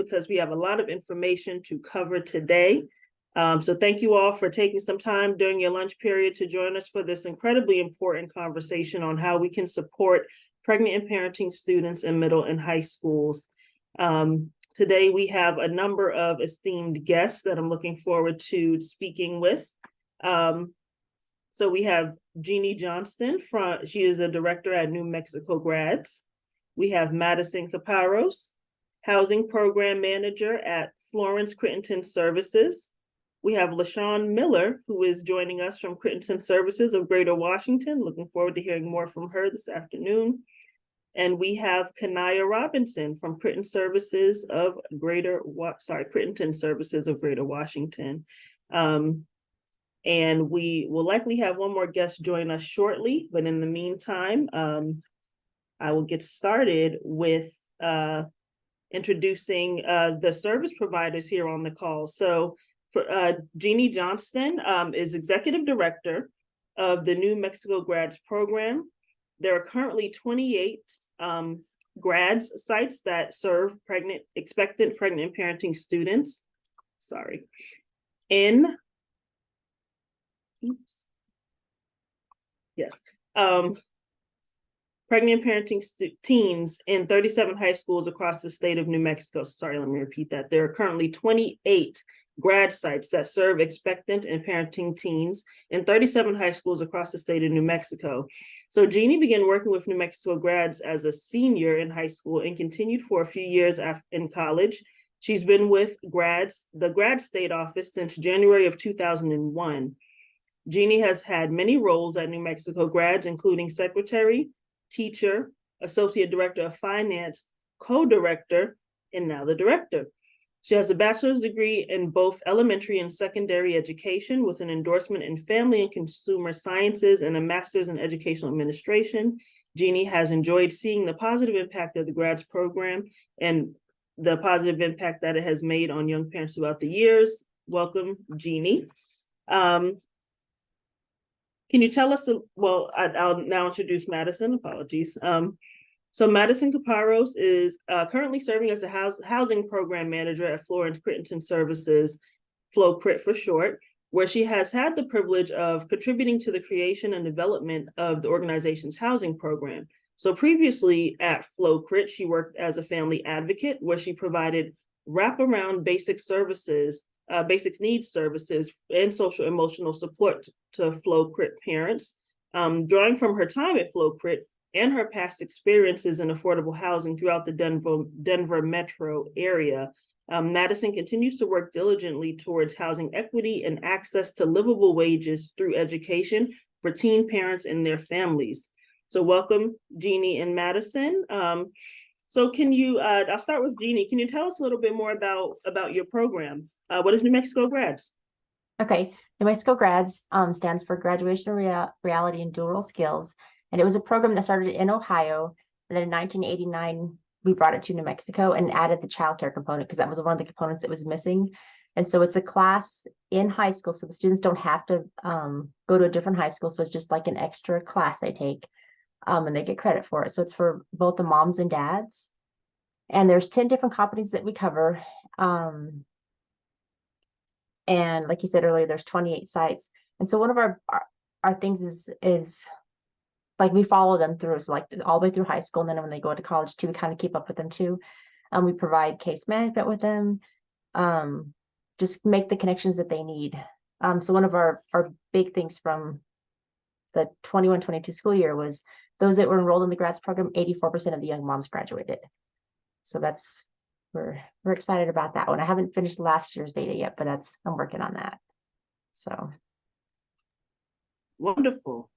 because we have a lot of information to cover today. So thank you all for taking some time during your lunch period to join us for this incredibly important conversation on how we can support pregnant and parenting students in middle and high schools. Today, we have a number of esteemed guests that I'm looking forward to speaking with. So we have Jeannie Johnston, she is a director at New Mexico Grads. We have Madison Caparros, housing program manager at Florence Crittenton Services. We have LaShawn Miller, who is joining us from Crittenton Services of Greater Washington. Looking forward to hearing more from her this afternoon. And we have Kanaya Robinson from Crittenton Services of Crittenton Services of Greater Washington. And we will likely have one more guest join us shortly, but in the meantime, I will get started with introducing the service providers here on the call. So Jeannie Johnston is executive director of the New Mexico Grads program. There are currently 28 grads sites that serve expectant pregnant and parenting students. Pregnant and parenting teens in 37 high schools across the state of New Mexico. Sorry, let me repeat that. There are currently 28 grad sites that serve expectant and parenting teens in 37 high schools across the state of New Mexico. So Jeannie began working with New Mexico Grads as a senior in high school and continued for a few years in college. She's been with the Grad State Office since January of 2001. Jeannie has had many roles at New Mexico Grads, including secretary, teacher, associate director of finance, co-director, and now the director. She has a bachelor's degree in both elementary and secondary education with an endorsement in family and consumer sciences and a master's in educational administration. Jeannie has enjoyed seeing the positive impact of the Grads program and the positive impact that it has made on young parents throughout the years. Welcome, Jeannie. Can you tell us, I'll now introduce Madison, apologies. So Madison Caparros is currently serving as a housing program manager at Florence Crittenton Services, FloCrit for short, where she has had the privilege of contributing to the creation and development of the organization's housing program. So previously at FloCrit, she worked as a family advocate where she provided wraparound basic needs services and social emotional support to FloCrit parents. Drawing from her time at FloCrit and her past experiences in affordable housing throughout the Denver metro area, Madison continues to work diligently towards housing equity and access to livable wages through education for teen parents and their families. So welcome, Jeannie and Madison. So can you, I'll start with Jeannie. Can you tell us a little bit more about your program? What is New Mexico Grads? Okay, New Mexico Grads stands for Graduation Reality and Dual Role Skills. And it was a program that started in Ohio. And then in 1989, we brought it to New Mexico and added the childcare component because that was one of the components that was missing. And so it's a class in high school. So the students don't have to go to a different high school. So it's just like an extra class they take and they get credit for it. So it's for both the moms and dads. And there's 10 different competencies that we cover. And like you said earlier, there's 28 sites. And so one of our things is like we follow them through, so like all the way through high school, and then when they go to college too, we kind of keep up with them too. We provide case management with them, just make the connections that they need. So one of our big things from the 21-22 school year was those that were enrolled in the grads program, 84% of the young moms graduated. So we're excited about that one. I haven't finished last year's data yet, but I'm working on that. So wonderful.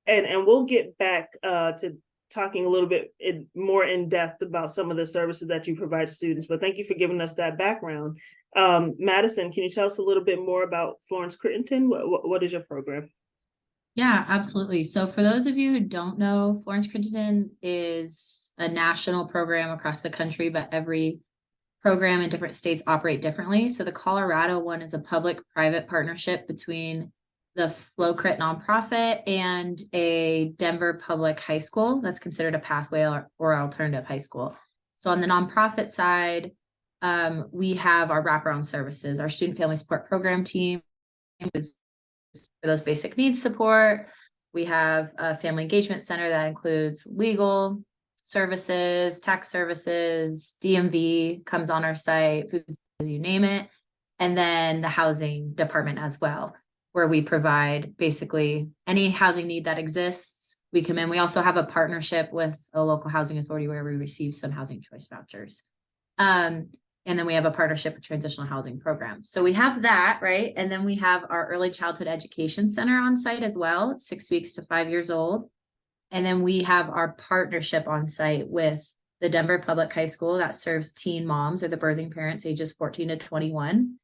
And we'll get back to talking a little bit more in depth about some of the services that you provide students, but thank you for giving us that background. Madison, can you tell us a little bit more about Florence Crittenton? What is your program? Yeah, absolutely. So for those of you who don't know, Florence Crittenton is a national program across the country, but every program in different states operate differently. So the Colorado one is a public-private partnership between the FloCrit nonprofit and a Denver public high school that's considered a pathway or alternative high school. So on the nonprofit side, we have our wraparound services, our student family support program team includes for those basic needs support. We have a family engagement center that includes legal services, tax services, DMV comes on our site, food, you name it. And then the housing department as well, where we provide basically any housing need that exists. We come in. We also have a partnership with a local housing authority where we receive some housing choice vouchers. And then we have a partnership with transitional housing programs. So we have that, right? And then we have our early childhood education center on site as well. It's 6 weeks to 5 years old. And then we have our partnership on site with the Denver Public High School that serves teen moms or the birthing parents ages 14 to 21.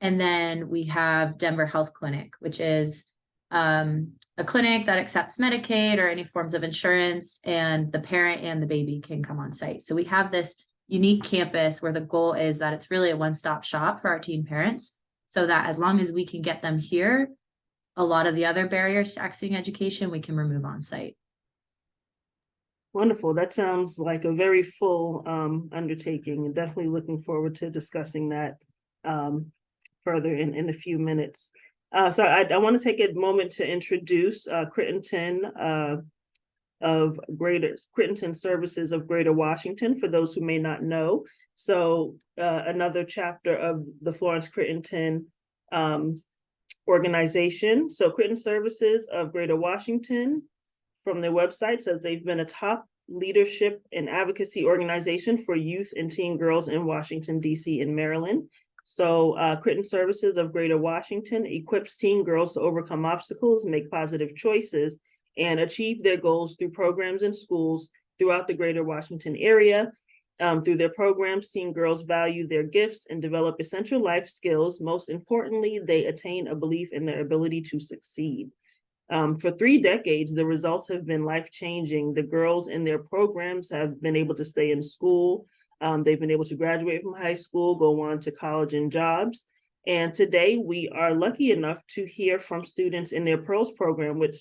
And then we have Denver Health Clinic, which is a clinic that accepts Medicaid or any forms of insurance, and the parent and the baby can come on site. So we have this unique campus where the goal is that it's really a one-stop shop for our teen parents, so that as long as we can get them here, a lot of the other barriers to accessing education we can remove on site. Wonderful. That sounds like a very full undertaking, and definitely looking forward to discussing that further in a few minutes. So I want to take a moment to introduce Crittenton Crittenton Services of Greater Washington, for those who may not know. So another chapter of the Florence Crittenton organization. So Crittenton Services of Greater Washington, from their website, says they've been a top leadership and advocacy organization for youth and teen girls in Washington, D.C. and Maryland. So Crittenton Services of Greater Washington equips teen girls to overcome obstacles, make positive choices, and achieve their goals through programs in schools throughout the Greater Washington area. Through their programs, teen girls value their gifts and develop essential life skills. Most importantly, they attain a belief in their ability to succeed. For 3 decades, the results have been life-changing. The girls in their programs have been able to stay in school. They've been able to graduate from high school, go on to college and jobs. And today we are lucky enough to hear from students in their PEARLS program, which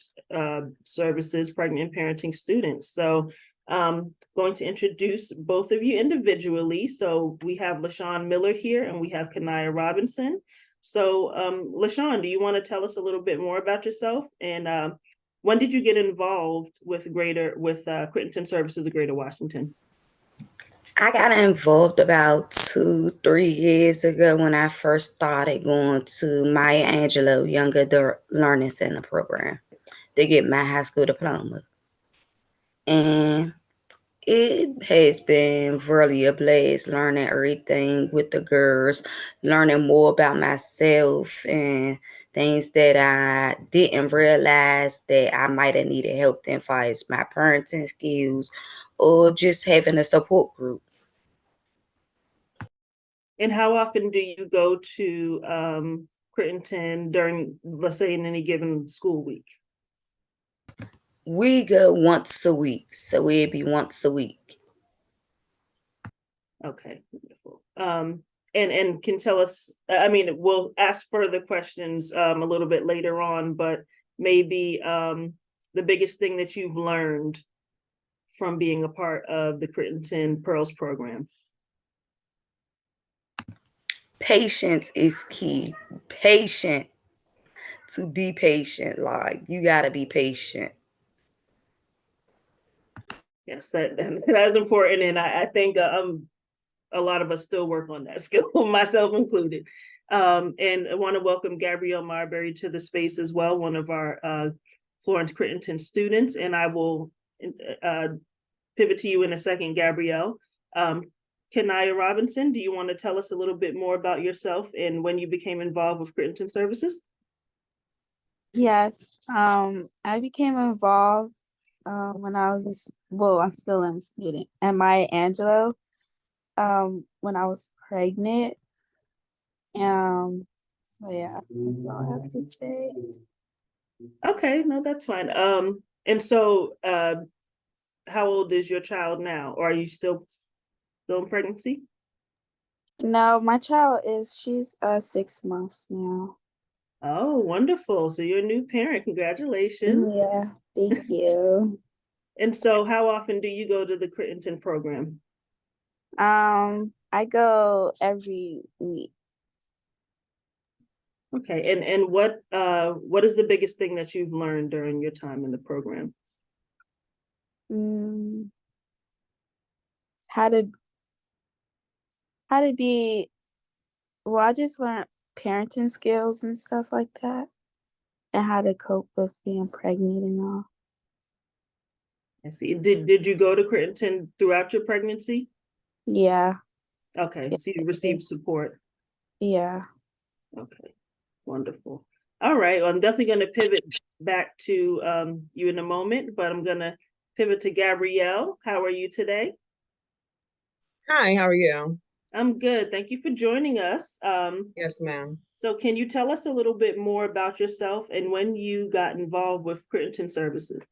services pregnant and parenting students. So going to introduce both of you individually. So we have LaShawn Miller here and we have Kanaya Robinson. So LaShawn, do you want to tell us a little bit more about yourself? And when did you get involved with Crittenton Services of Greater Washington? I got involved about 2-3 years ago when I first started going to Maya Angelou Young Adult Learning Center program to get my high school diploma. And it has been really a blast learning everything with the girls, learning more about myself and things that I didn't realize that I might have needed help in, as far as my parenting skills or just having a support group. And how often do you go to Crittenton during, let's say, in any given school week? We go once a week, so it'd be once a week. Okay, wonderful. And can tell us, I mean, we'll ask further questions a little bit later on, but maybe the biggest thing that you've learned from being a part of the Crittenton PEARLS program. Patience is key. To be patient, like you gotta be patient. Yes, that's important, and I think a lot of us still work on that skill, myself included. And I want to welcome Gabrielle Marbury to the space as well, one of our Florence Crittenton students, and I will pivot to you in a second, Gabrielle. Kanaya Robinson, do you want to tell us a little bit more about yourself and when you became involved with Crittenton Services? Yes, I became involved when I was I'm still a student at Maya Angelou when I was pregnant. So yeah, that's all I have to say. Okay, no, that's fine. And so how old is your child now? Or are you still in pregnancy? No, my child she's 6 months now. Oh, wonderful. So you're a new parent. Congratulations. Yeah, thank you. And so how often do you go to the Crittenton program? I go every week. Okay, and what is the biggest thing that you've learned during your time in the program? Mm, how to be, well, I just learned parenting skills and stuff like that, and how to cope with being pregnant and all. I see. Did you go to Crittenton throughout your pregnancy? Yeah, Okay, yeah, so you received support. yeah. Okay, wonderful. All right, well, I'm definitely going to pivot back to you in a moment, but I'm going to pivot to Gabrielle. How are you today? Hi, how are you? I'm good. Thank you for joining us. Yes, ma'am. So can you tell us a little bit more about yourself and when you got involved with Crittenton Services?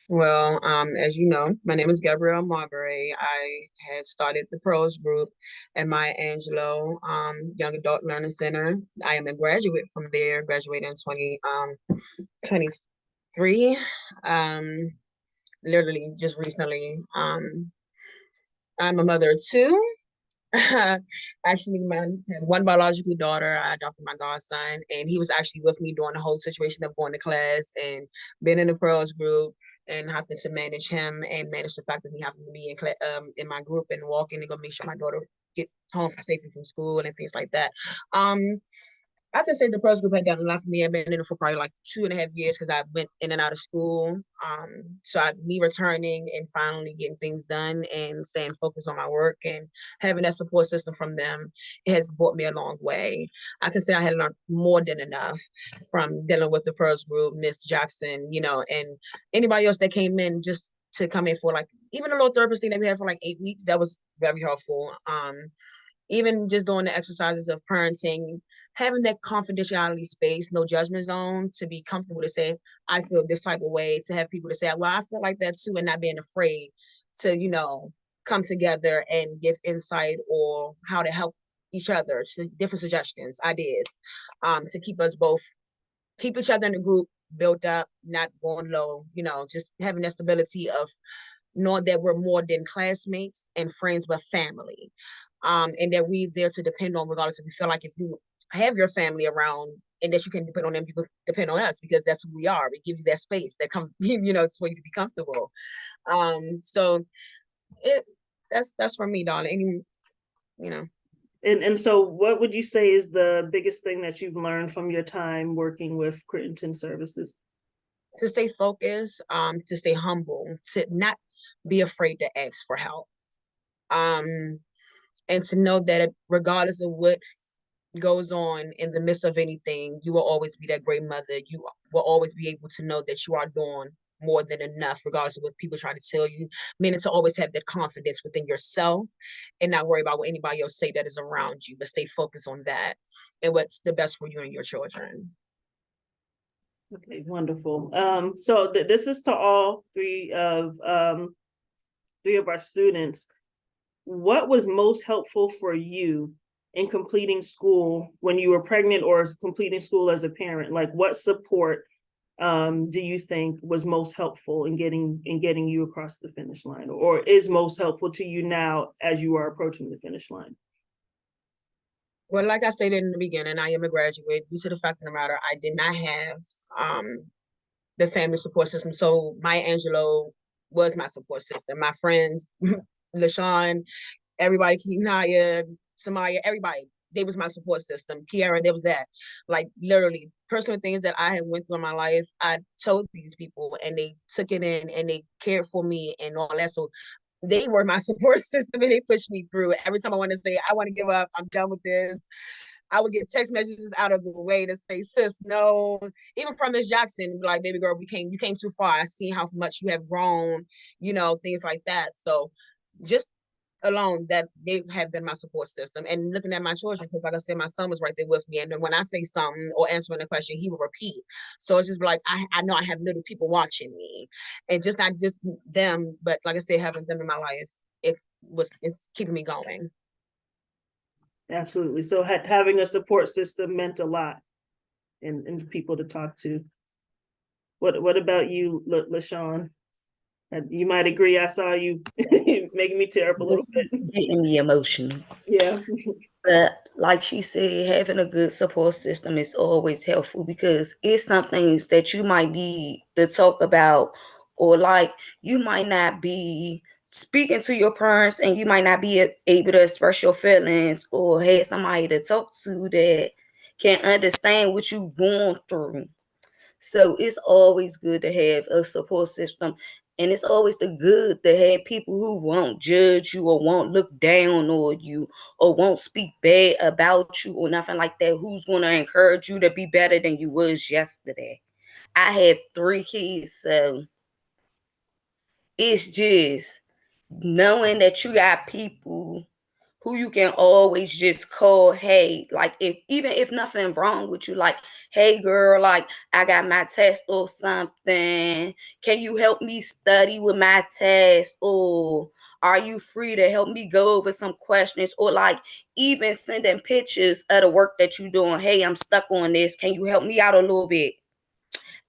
Well, as you know, my name is Gabrielle Marbury. I had started the pros group at Maya Angelou Young Adult Learning Center. I am a graduate from there, graduated in 2023. Literally just recently. I'm a mother of two. Actually, I had one biological daughter. I adopted my godson, and he was actually with me during the whole situation of going to class and being in the pros group and having to manage him and manage the fact that he happened to be in my group and walking and go make sure my daughter get home safely from school and things like that. I can say the pros group had done a lot for me. I've been in it for probably like 2.5 years because I went in and out of school. Me returning and finally getting things done and staying focused on my work and having that support system from them, it has brought me a long way. I can say I had learned more than enough from dealing with the pros group, Miss Jackson, and anybody else that came in just to come in for like even a little therapist thing that we had for like 8 weeks. That was very helpful. Even just doing the exercises of parenting, having that confidentiality space, no judgment zone, to be comfortable to say, I feel this type of way, to have people to say, well, I feel like that too, and not being afraid to, come together and give insight or how to help each other, different suggestions, ideas, to keep each other in the group built up, not going low, just having that stability of knowing that we're more than classmates and friends, but family. And that we're there to depend on, regardless if you feel like if you have your family around and that you can depend on them, you can depend on us because that's who we are. We give you that space that comes, it's for you to be comfortable. So that's for me, darling. And so what would you say is the biggest thing that you've learned from your time working with Crittenton Services? To stay focused, to stay humble, to not be afraid to ask for help. And to know that regardless of what goes on in the midst of anything, you will always be that great mother. You will always be able to know that you are doing more than enough, regardless of what people try to tell you. Meaning to always have that confidence within yourself and not worry about what anybody else say that is around you, but stay focused on that and what's the best for you and your children. Okay, wonderful. So this is to all three of our students. What was most helpful for you in completing school when you were pregnant or completing school as a parent? Like what support do you think was most helpful in getting you across the finish line, or is most helpful to you now as you are approaching the finish line? Well, like I stated in the beginning, I am a graduate. Due to the fact of the matter, I did not have the family support system. So Maya Angelou was my support system. My friends, LaShawn, everybody, Kenaya, Samaya, everybody, they was my support system. Kiara, there was that. Like literally personal things that I had went through in my life, I told these people and they took it in and they cared for me and all that. So they were my support system and they pushed me through. Every time I want to say, I want to give up, I'm done with this, I would get text messages out of the way to say, sis, no. Even from Miss Jackson, like, baby girl, you came too far. I see how much you have grown, things like that. So just alone that they have been my support system. And looking at my children, because like I said, my son was right there with me. And then when I say something or answering a question, he will repeat. So it's just like, I know I have little people watching me. And just not just them, but like I said, having them in my life, it's keeping me going. Absolutely. So having a support system meant a lot and people to talk to. What about you, LaShawn? You might agree. I saw you making me tear up a little bit. Getting me emotional. Yeah. But like she said, having a good support system is always helpful because it's some things that you might need to talk about, or like you might not be speaking to your parents and you might not be able to express your feelings or have somebody to talk to that can understand what you're going through. So it's always good to have a support system. And it's always the good to have people who won't judge you or won't look down on you or won't speak bad about you or nothing like that, who's going to encourage you to be better than you was yesterday. I have 3 kids, so it's just knowing that you got people who you can always just call, hey, like if even if nothing wrong with you, like, hey girl, like I got my test or something. Can you help me study with my test? Or are you free to help me go over some questions? Or like even sending pictures of the work that you're doing. Hey, I'm stuck on this. Can you help me out a little bit?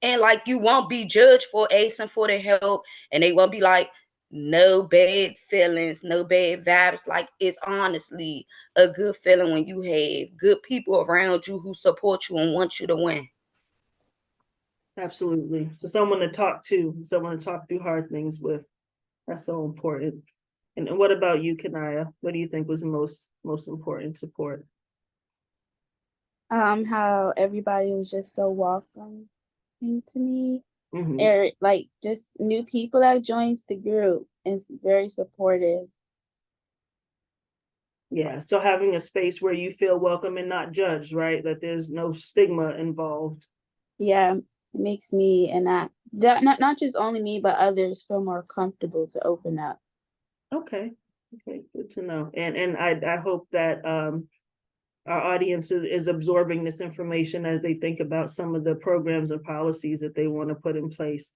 And like you won't be judged for asking for the help, and they won't be like, no bad feelings, no bad vibes. Like it's honestly a good feeling when you have good people around you who support you and want you to win. Absolutely. So someone to talk to, someone to talk through hard things with. That's so important. And what about you, Kanaya? What do you think was the most important support? How everybody was just so welcoming to me. Mhm. Or like just new people that joins the group is very supportive. Yeah, so having a space where you feel welcome and not judged, right? That there's no stigma involved. Yeah, it makes me and not just only me, but others feel more comfortable to open up. Okay, good to know. And I hope that our audience is absorbing this information as they think about some of the programs and policies that they want to put in place.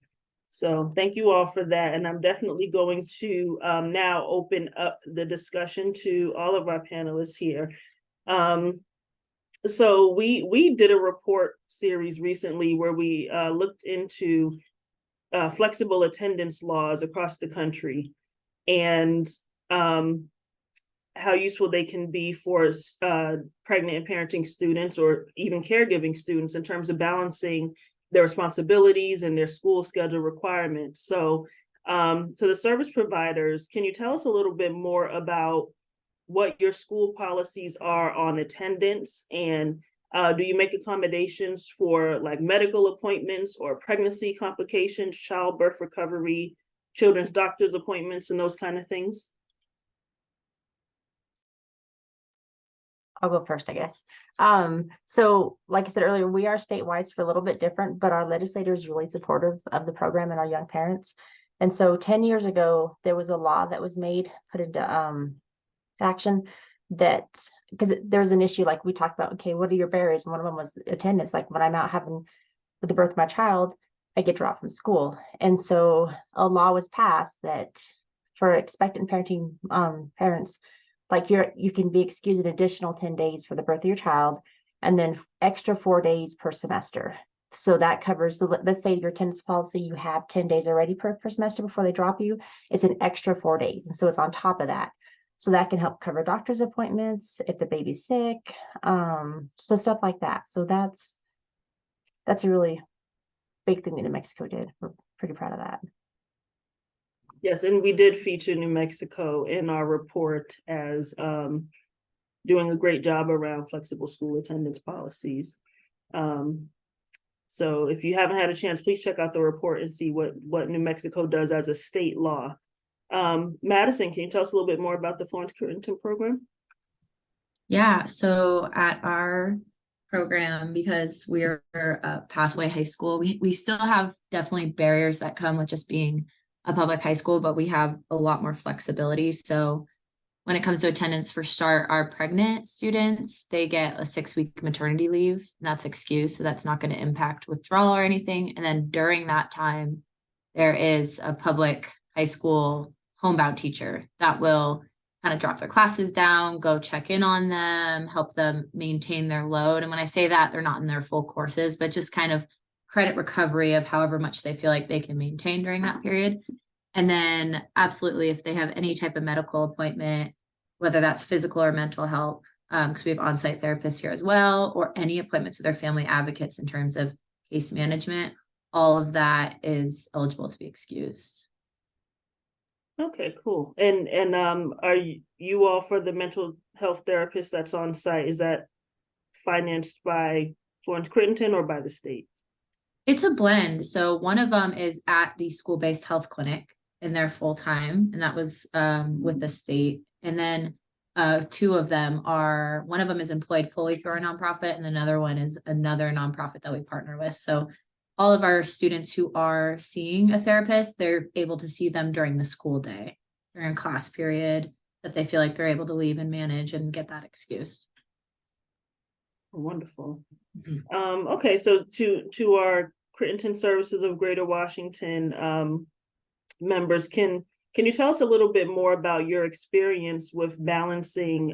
So thank you all for that. And I'm definitely going to now open up the discussion to all of our panelists here. So we did a report series recently where we looked into flexible attendance laws across the country and how useful they can be for pregnant and parenting students or even caregiving students in terms of balancing their responsibilities and their school schedule requirements. So to the service providers, can you tell us a little bit more about what your school policies are on attendance, and do you make accommodations for like medical appointments or pregnancy complications, childbirth recovery, children's doctor's appointments, and those kind of things? I'll go first, I guess. So like I said earlier, we are statewide, it's for a little bit different, but our legislator is really supportive of the program and our young parents. And so 10 years ago, there was a law that was made, put into action that, because there was an issue, like we talked about, okay, what are your barriers? And one of them was attendance. Like when I'm out having with the birth of my child, I get dropped from school. And so a law was passed that for expectant parenting parents, like you can be excused an additional 10 days for the birth of your child, and then extra 4 days per semester. So that covers, so let's say your attendance policy, you have 10 days already per semester before they drop you, it's an extra 4 days. And so it's on top of that. So that can help cover doctor's appointments if the baby's sick, so stuff like that. So that's a really big thing that New Mexico did. We're pretty proud of that. Yes, and we did feature New Mexico in our report as doing a great job around flexible school attendance policies. So if you haven't had a chance, please check out the report and see what New Mexico does as a state law. Madison, can you tell us a little bit more about the Florence Crittenton program? Yeah, so at our program, because we're a pathway high school, we still have definitely barriers that come with just being a public high school, but we have a lot more flexibility. So when it comes to attendance, for start, our pregnant students, they get a 6-week maternity leave, and that's excused, so that's not going to impact withdrawal or anything. And then during that time, there is a public high school homebound teacher that will kind of drop their classes down, go check in on them, help them maintain their load. And when I say that, they're not in their full courses, but just kind of credit recovery of however much they feel like they can maintain during that period. And then absolutely, if they have any type of medical appointment, whether that's physical or mental health, because we have on-site therapists here as well, or any appointments with their family advocates in terms of case management, all of that is eligible to be excused. Okay, cool. And are you all for the mental health therapist that's on site? Is that financed by Florence Crittenton or by the state? It's a blend. So one of them is at the school-based health clinic and they're full-time, and that was with the state. And then two of them are, one of them is employed fully through our nonprofit, and another one is another nonprofit that we partner with. So all of our students who are seeing a therapist, they're able to see them during the school day, during a class period, that they feel like they're able to leave and manage and get that excuse. Wonderful. Mhm. Okay, so to our Crittenton Services of Greater Washington members, can you tell us a little bit more about your experience with balancing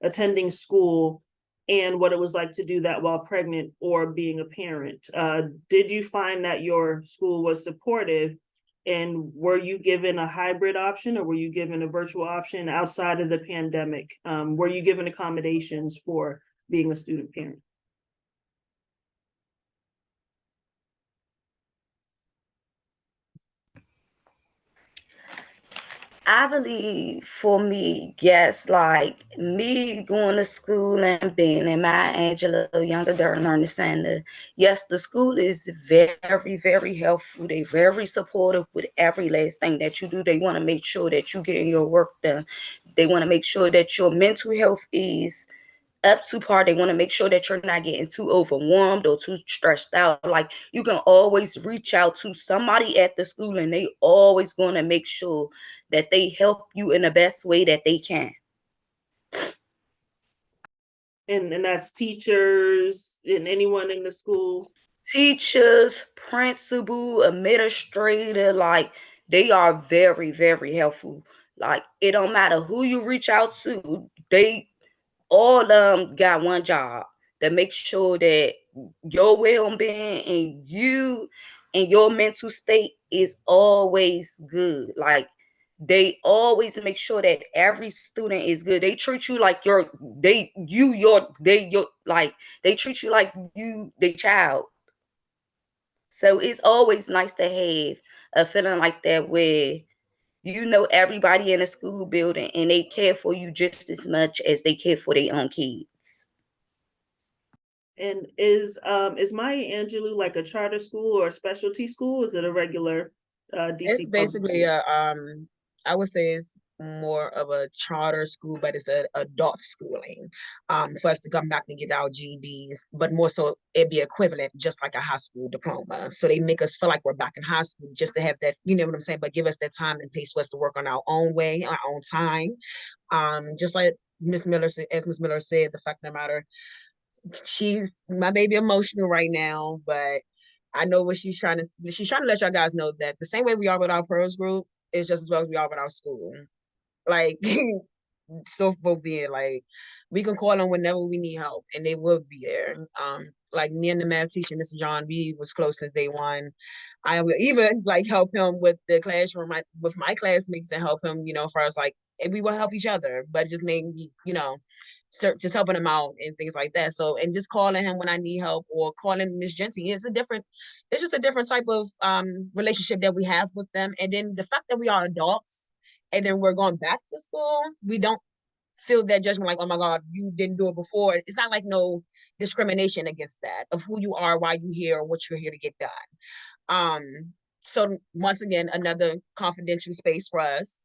attending school and what it was like to do that while pregnant or being a parent? Did you find that your school was supportive, and were you given a hybrid option or were you given a virtual option outside of the pandemic? Were you given accommodations for being a student parent? I believe for me, yes, like me going to school and being in my Angela Young Adult Learning Center, yes, the school is very, very helpful. They're very supportive with every last thing that you do. They want to make sure that you're getting your work done. They want to make sure that your mental health is up to par. They want to make sure that you're not getting too overwhelmed or too stressed out. Like, you can always reach out to somebody at the school and they always going to make sure that they help you in the best way that they can. And that's teachers and anyone in the school? Teachers, principal, administrator, like, they are very, very helpful. Like, it don't matter who you reach out to, they all of them got one job, to make sure that your well-being and you and your mental state is always good. Like, they always make sure that every student is good. They treat you like they treat you like you their child. So it's always nice to have a feeling like that, where you know everybody in a school building and they care for you just as much as they care for their own kids. And is Maya Angelou like a charter school or a specialty school? Is it a regular It's DC public basically school? I would say it's more of a charter school, but it's an adult schooling for us to come back and get our GEDs, but more so it'd be equivalent, just like a high school diploma. So they make us feel like we're back in high school just to have that, you know what I'm saying, but give us that time and pace for us to work on our own way, our own time. Just like Miss Miller said, as Miss Miller said, the fact of the matter, she's my baby emotional right now, but I know what she's trying to let y'all guys know that the same way we are with our pros group is just as well as we are with our school. Like, so for being like, we can call them whenever we need help and they will be there. Like me and the math teacher, Mr. John B, was close since day one. I will even like help him with the classroom, with my classmates, and help him, for us, like, and we will help each other, but it just made me, just helping him out and things like that. So, and just calling him when I need help, or calling Miss Jency, it's just a different type of relationship that we have with them. And then the fact that we are adults and then we're going back to school, we don't feel that judgment like, oh my God, you didn't do it before. It's not like no discrimination against that, of who you are, why you here, and what you're here to get done. So once again, another confidential space for us,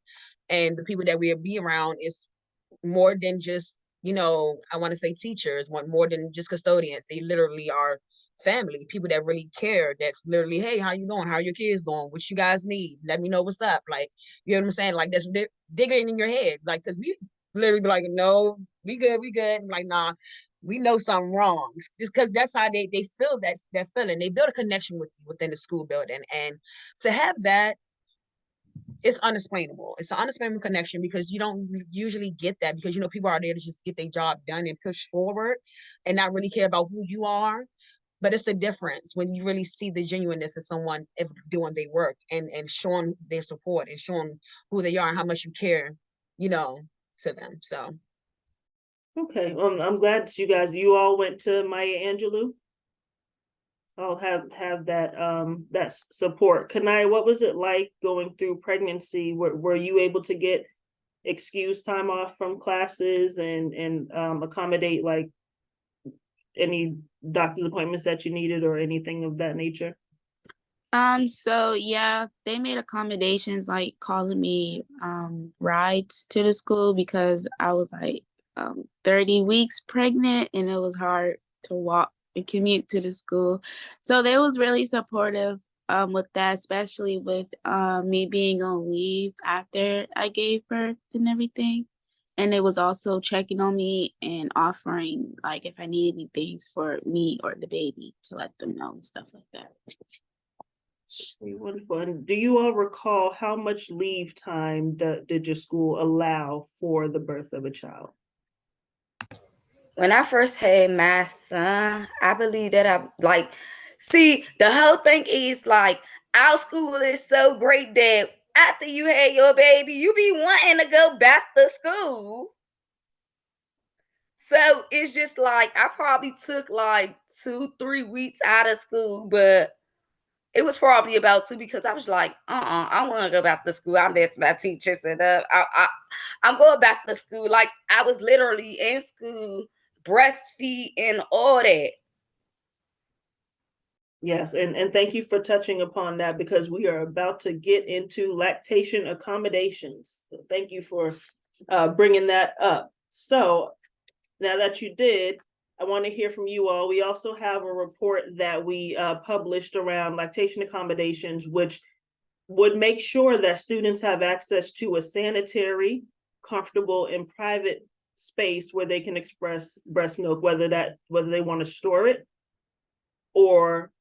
and the people that we'll be around is more than just, I want to say teachers, more than just custodians. They literally are family, people that really care. That's literally, hey, how you doing? How are your kids doing? What you guys need? Let me know what's up. Like, you know what I'm saying? Like, that's digging in your head. Like, because we literally be like, no, we good, we good. I'm like, nah, we know something wrong. Just because that's how they feel that feeling. They build a connection with you within the school building. And to have that, it's unexplainable. It's an unexplainable connection, because you don't usually get that, because people are there to just get their job done and push forward and not really care about who you are. but it's a difference when you really see the genuineness of someone if doing their work and showing their support and showing who they are and how much you care, you know, to them. So Okay, I'm glad that you all went to Maya Angelou. I'll have that that support. Kanai, what was it like going through pregnancy? Were you able to get excused time off from classes and accommodate like any doctor's appointments that you needed or anything of that nature? So yeah, they made accommodations like calling me rides to the school because I was like 30 weeks pregnant and it was hard to walk and commute to the school. So they was really supportive with that, especially with me being on leave after I gave birth and everything. And it was also checking on me and offering like if I needed any things for me or the baby to let them know and stuff like that. Wonderful. And do you all recall how much leave time did your school allow for the birth of a child? When I first had my son, I believe that see, the whole thing is like our school is so great that after you had your baby, you be wanting to go back to school. So it's just like I probably took like 2-3 weeks out of school, but it was probably about 2 because I was like, I want to go back to school. I'm there to my teachers and I'm going back to school. Like I was literally in school, breastfeed and all that. Yes, and thank you for touching upon that because we are about to get into lactation accommodations. So thank you for bringing that up. So now that you did, I want to hear from you all. We also have a report that we published around lactation accommodations, which would make sure that students have access to a sanitary, comfortable, and private space where they can express breast milk, whether they want to store it or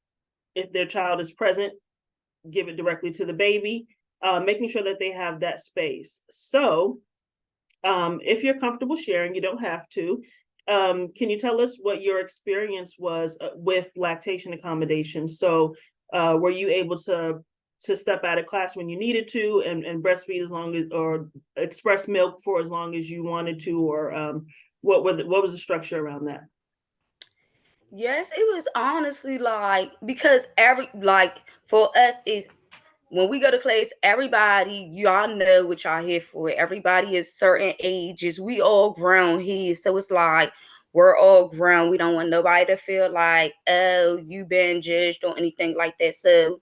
if their child is present, give it directly to the baby, making sure that they have that space. So if you're comfortable sharing, you don't have to. Can you tell us what your experience was with lactation accommodations? So were you able to step out of class when you needed to and breastfeed as long as, or express milk for as long as you wanted to, or what was the structure around that? Yes, it was honestly like because for us is when we go to class, everybody, y'all know what y'all here for. Everybody is certain ages. We all grown here. So it's like we're all grown. We don't want nobody to feel like, oh, you been judged or anything like that. So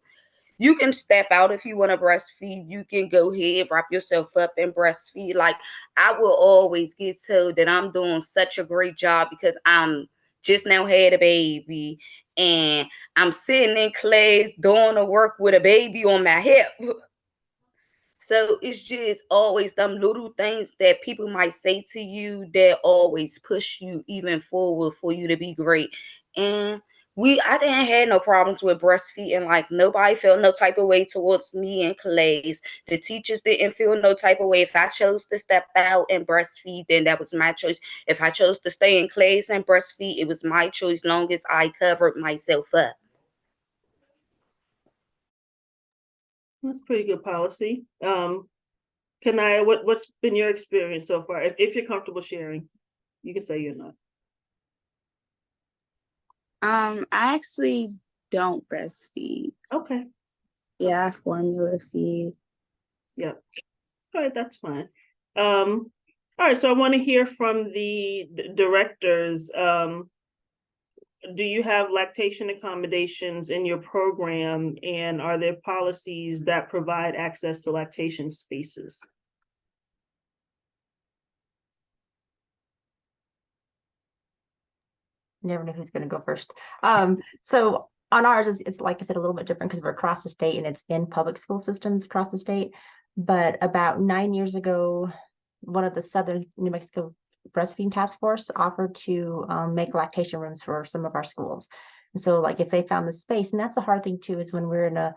you can step out if you want to breastfeed. You can go ahead, wrap yourself up and breastfeed. Like I will always get told that I'm doing such a great job because I'm just now had a baby and I'm sitting in class doing the work with a baby on my hip. So it's just always them little things that people might say to you that always push you even forward for you to be great. And I didn't have no problems with breastfeeding. Like nobody felt no type of way towards me in class. The teachers didn't feel no type of way. If I chose to step out and breastfeed, then that was my choice. If I chose to stay in class and breastfeed, it was my choice, long as I covered myself up. That's pretty good policy. Kanaya, what's been your experience so far? If you're comfortable sharing, you can say you're not. I actually don't breastfeed. Okay. Yeah, I formula feed. Yeah. All right, that's fine. All right, so I want to hear from the directors. Do you have lactation accommodations in your program, and are there policies that provide access to lactation spaces? Never know who's going to go first. So on ours, it's like I said, a little bit different because we're across the state and it's in public school systems across the state. But about 9 years ago, one of the Southern New Mexico Breastfeeding Task Force offered to make lactation rooms for some of our schools. And so like if they found the space, and that's the hard thing too, is when we're in a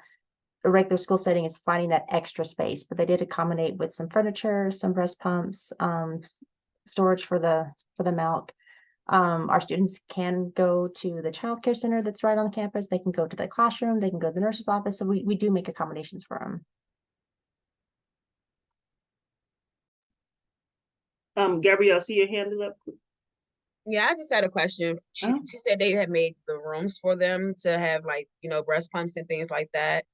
regular school setting is finding that extra space, but they did accommodate with some furniture, some breast pumps, storage for the milk. Our students can go to the childcare center that's right on the campus. They can go to the classroom. They can go to the nurse's office. So we do make accommodations for them. Gabrielle, I see your hand is up. Yeah, I just had a question. She said they had made the rooms for them to have like, breast pumps and things like that.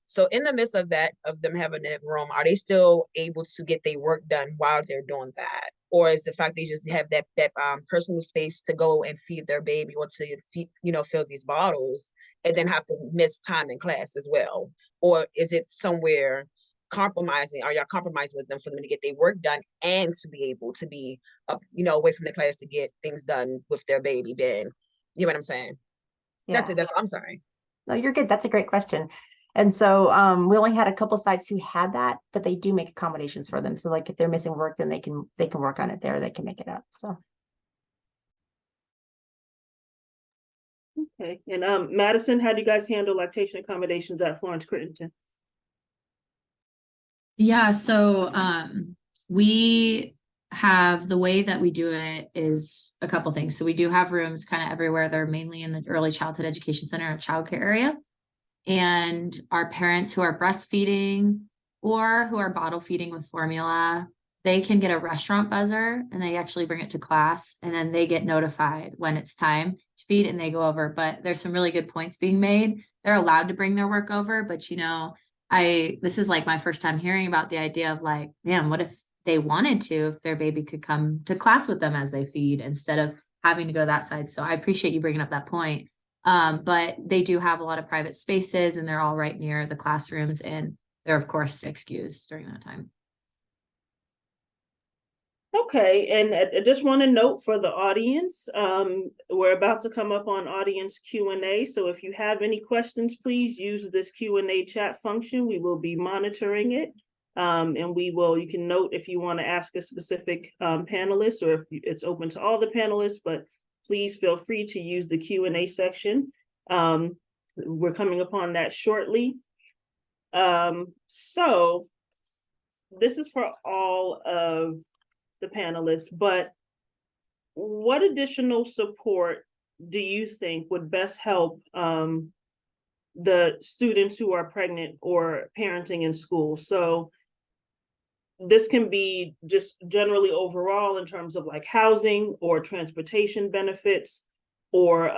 So in the midst of that, of them having that room, are they still able to get their work done while they're doing that? Or is the fact they just have that personal space to go and feed their baby or to feed, fill these bottles and then have to miss time in class as well? Or is it somewhere compromising? Are y'all compromising with them for them to get their work done and to be able to be up, away from the class to get things done with their baby then? You know what I'm saying? Yeah. I'm sorry. No, you're good. That's a great question. And so we only had a couple sites who had that, but they do make accommodations for them. So like if they're missing work, then they can work on it there. They can make it up. So Okay. And Madison, how do you guys handle lactation accommodations at Florence Crittenton? Yeah, so we have, the way that we do it is a couple things. So we do have rooms kind of everywhere. They're mainly in the early childhood education center or childcare area. And our parents who are breastfeeding or who are bottle feeding with formula, they can get a restaurant buzzer and they actually bring it to class, and then they get notified when it's time to feed and they go over. But there's some really good points being made. They're allowed to bring their work over, but this is like my first time hearing about the idea of like, man, what if they wanted to, if their baby could come to class with them as they feed instead of having to go to that side. So I appreciate you bringing up that point. But they do have a lot of private spaces and they're all right near the classrooms, and they're of course excused during that time. Okay, and I just want to note for the audience, we're about to come up on audience Q&A. So if you have any questions, please use this Q&A chat function. We will be monitoring it. And you can note if you want to ask a specific panelist, or if it's open to all the panelists, but please feel free to use the Q&A section. We're coming upon that shortly. So this is for all of the panelists, but what additional support do you think would best help the students who are pregnant or parenting in school? So this can be just generally overall in terms of like housing or transportation benefits, or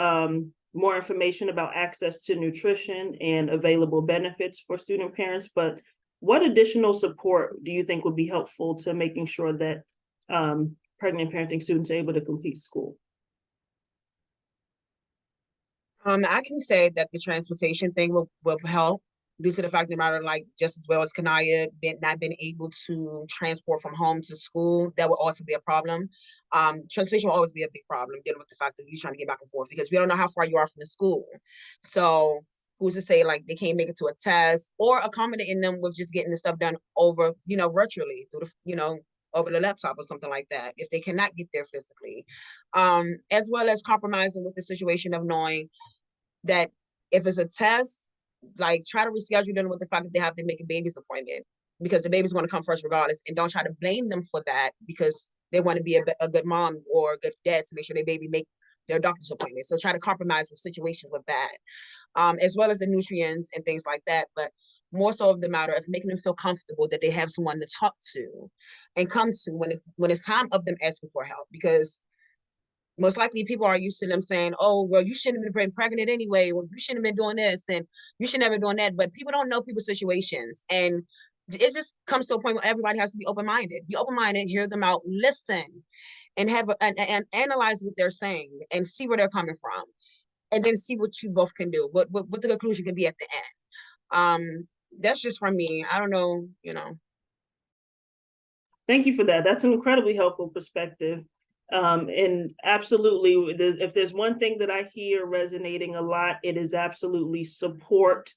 more information about access to nutrition and available benefits for student parents. But what additional support do you think would be helpful to making sure that pregnant parenting students are able to complete school? I can say that the transportation thing will help, due to the fact of the matter, like just as well as Kanaya not been able to transport from home to school, that will also be a problem. Transportation will always be a big problem, dealing with the fact that you're trying to get back and forth, because we don't know how far you are from the school. So who's to say like they can't make it to a test, or accommodating them with just getting the stuff done over, virtually through the, over the laptop or something like that, if they cannot get there physically. As well as compromising with the situation of knowing that if it's a test, like try to reschedule them with the fact that they have to make a baby's appointment, because the baby's going to come first regardless, and don't try to blame them for that because they want to be a good mom or a good dad to make sure their baby make their doctor's appointment. So try to compromise with situations with that, as well as the nutrients and things like that. But more so of the matter of making them feel comfortable that they have someone to talk to and come to when it's time of them asking for help, because most likely people are used to them saying, oh, well, you shouldn't have been pregnant anyway, or you shouldn't have been doing this, and you should never be doing that. But people don't know people's situations. And it just comes to a point where everybody has to be open-minded. Be open-minded, hear them out, listen, and and analyze what they're saying and see where they're coming from. And then see what you both can do, what the conclusion can be at the end. That's just from me. I don't know, Thank you for that. That's an incredibly helpful perspective. And absolutely, if there's one thing that I hear resonating a lot, it is absolutely support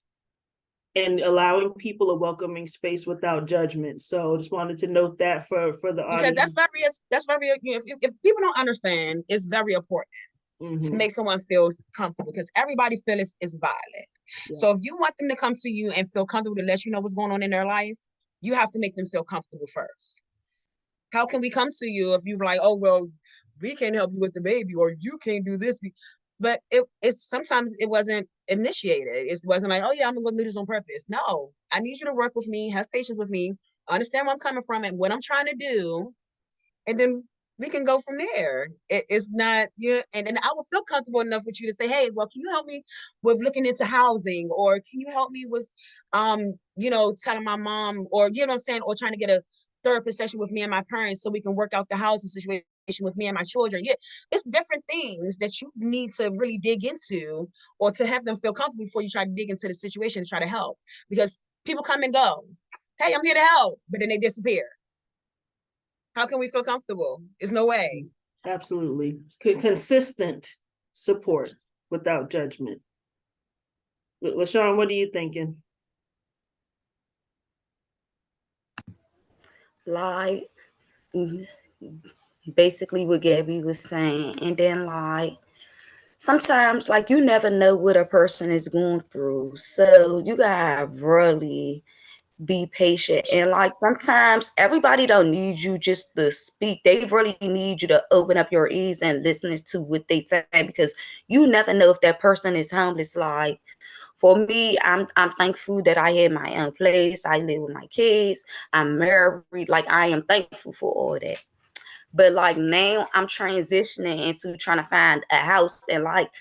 and allowing people a welcoming space without judgment. So just wanted to note that for the audience. Because that's very, if people don't understand, it's very important to make someone feel comfortable, because everybody feels is valid. Yeah. So if you want them to come to you and feel comfortable to let you know what's going on in their life, you have to make them feel comfortable first. How can we come to you if you're like, oh, well, we can't help you with the baby, or you can't do this. But it's sometimes it wasn't initiated. It wasn't like, oh yeah, I'm gonna do this on purpose. No, I need you to work with me, have patience with me, understand where I'm coming from and what I'm trying to do, and then we can go from there. It's not, yeah, and then I will feel comfortable enough with you to say, hey, well, can you help me with looking into housing, or can you help me with, telling my mom, or you know what I'm saying, or trying to get a therapist session with me and my parents so we can work out the housing situation with me and my children. Yeah, it's different things that you need to really dig into, or to have them feel comfortable before you try to dig into the situation to try to help, because people come and go. Hey, I'm here to help, but then they disappear. How can we feel comfortable? There's no way. Absolutely. Consistent support without judgment. LaShawn, what are you thinking? Like, basically what Gabby was saying. And then, like, sometimes, like, you never know what a person is going through. So you gotta really be patient. And, like, sometimes everybody don't need you just to speak. They really need you to open up your ears and listen to what they say, because you never know if that person is homeless. Like, for me, I'm thankful that I have my own place. I live with my kids. I'm married. Like, I am thankful for all that. But like now I'm transitioning into trying to find a house, and like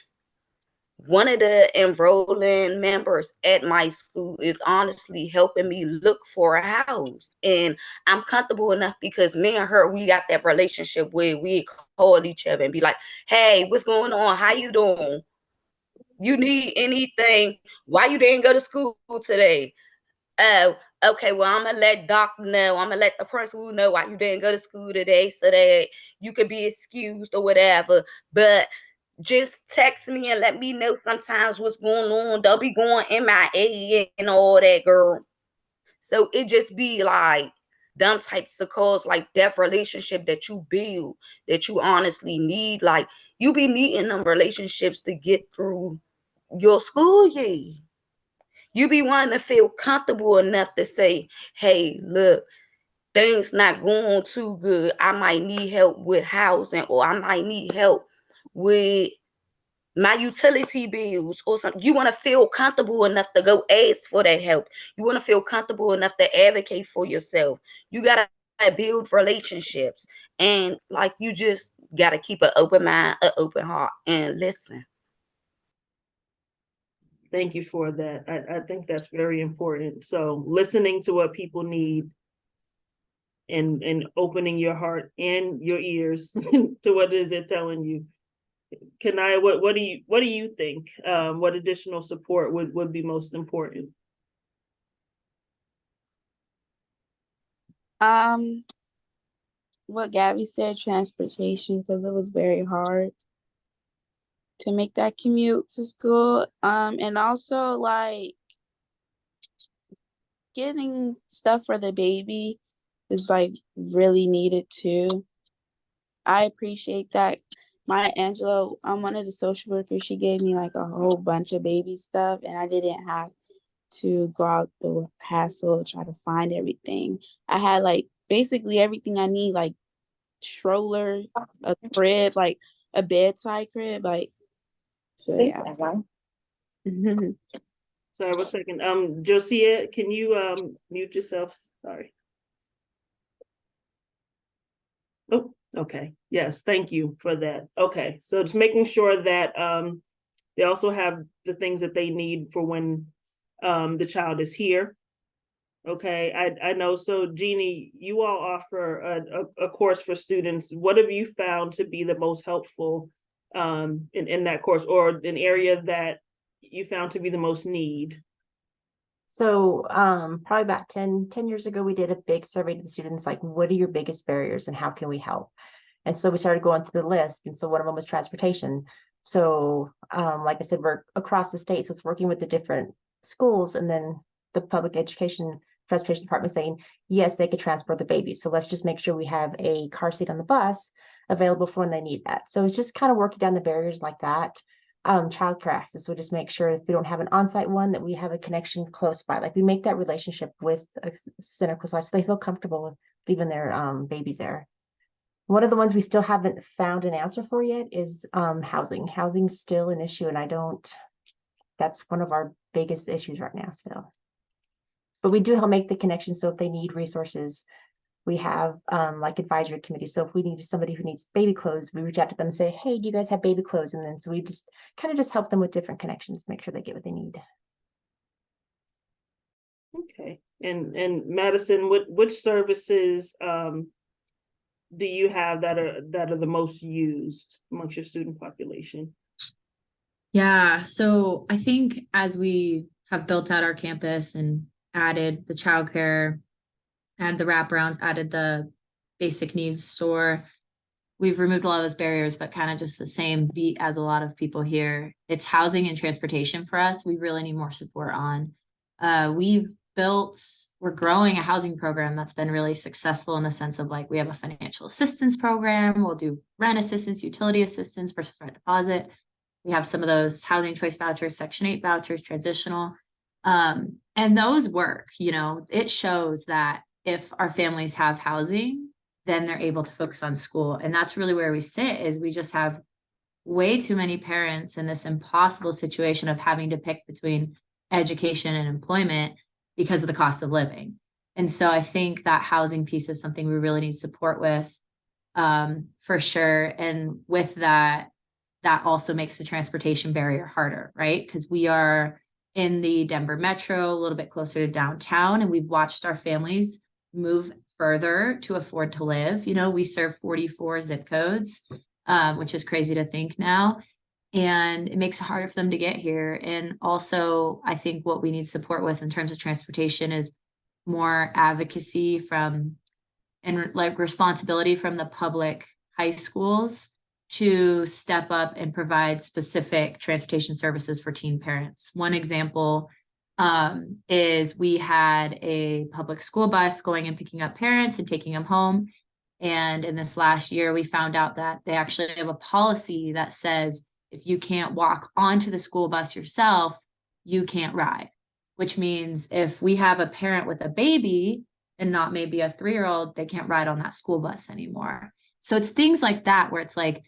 one of the enrolling members at my school is honestly helping me look for a house. And I'm comfortable enough because me and her, we got that relationship where we call each other and be like, hey, what's going on? How you doing? You need anything? Why you didn't go to school today? Oh, okay, well, I'm gonna let Doc know. I'm gonna let the principal know why you didn't go to school today so that you could be excused or whatever. But just text me and let me know sometimes what's going on. Don't be going MIA and all that, girl. So it just be like them types of calls, like that relationship that you build, that you honestly need. Like, you be needing them relationships to get through your school year. You be wanting to feel comfortable enough to say, hey, look, things not going too good. I might need help with housing, or I might need help with my utility bills or something. You want to feel comfortable enough to go ask for that help. You want to feel comfortable enough to advocate for yourself. You got to build relationships. And like, you just got to keep an open mind, an open heart, and listen. Thank you for that. I think that's very important. So listening to what people need and opening your heart and your ears to what it is they're telling you. What do you think? What additional support would be most important? What Gabby said, transportation, because it was very hard to make that commute to school. And also like getting stuff for the baby is like really needed too. I appreciate that. My Angela, one of the social workers, she gave me like a whole bunch of baby stuff, and I didn't have to go out the hassle try to find everything. I had like basically everything I need, like stroller, a crib, like a bedside crib, like, so yeah. Sorry, 1 second. Josiah, can you mute yourself? Sorry. Oh, okay. Yes, thank you for that. Okay, so just making sure that they also have the things that they need for when the child is here. Okay, I know. So Jeannie, you all offer a course for students. What have you found to be the most helpful in that course, or an area that you found to be the most need? So probably about 10 years ago, we did a big survey to the students, like, what are your biggest barriers and how can we help? And so we started going through the list. And so one of them was transportation. So like I said, we're across the state. So it's working with the different schools, and then the public education transportation department saying, yes, they could transport the baby. So let's just make sure we have a car seat on the bus available for when they need that. So it's just kind of working down the barriers like that. Childcare access, we'll just make sure if we don't have an on-site one, that we have a connection close by. Like, we make that relationship with a center close by so they feel comfortable with leaving their babies there. One of the ones we still haven't found an answer for yet is housing. Housing's still an issue, and that's one of our biggest issues right now still. But we do help make the connection, so if they need resources, we have like advisory committees. So if we need somebody who needs baby clothes, we reach out to them and say, hey, do you guys have baby clothes? And then so we just kind of just help them with different connections, make sure they get what they need. Okay. And Madison, which services do you have that are the most used amongst your student population? Yeah, so I think as we have built out our campus and added the childcare, added the wraparounds, added the basic needs store, we've removed a lot of those barriers, but kind of just the same beat as a lot of people here. It's housing and transportation for us. We really need more support on. We're growing a housing program that's been really successful in the sense of like, we have a financial assistance program. We'll do rent assistance, utility assistance versus rent deposit. We have some of those housing choice vouchers, Section 8 vouchers, transitional. And those work, it shows that if our families have housing, then they're able to focus on school. And that's really where we sit, is we just have way too many parents in this impossible situation of having to pick between education and employment because of the cost of living. And so I think that housing piece is something we really need support with, for sure. And with that also makes the transportation barrier harder, right? Because we are in the Denver metro, a little bit closer to downtown, and we've watched our families move further to afford to live. We serve 44 zip codes, which is crazy to think now. And it makes it harder for them to get here. And also, I think what we need support with in terms of transportation is more advocacy and like responsibility from the public high schools to step up and provide specific transportation services for teen parents. One example is we had a public school bus going and picking up parents and taking them home. And in this last year, we found out that they actually have a policy that says if you can't walk onto the school bus yourself, you can't ride, which means if we have a parent with a baby and not maybe a 3-year-old, they can't ride on that school bus anymore. So it's things like that where it's like,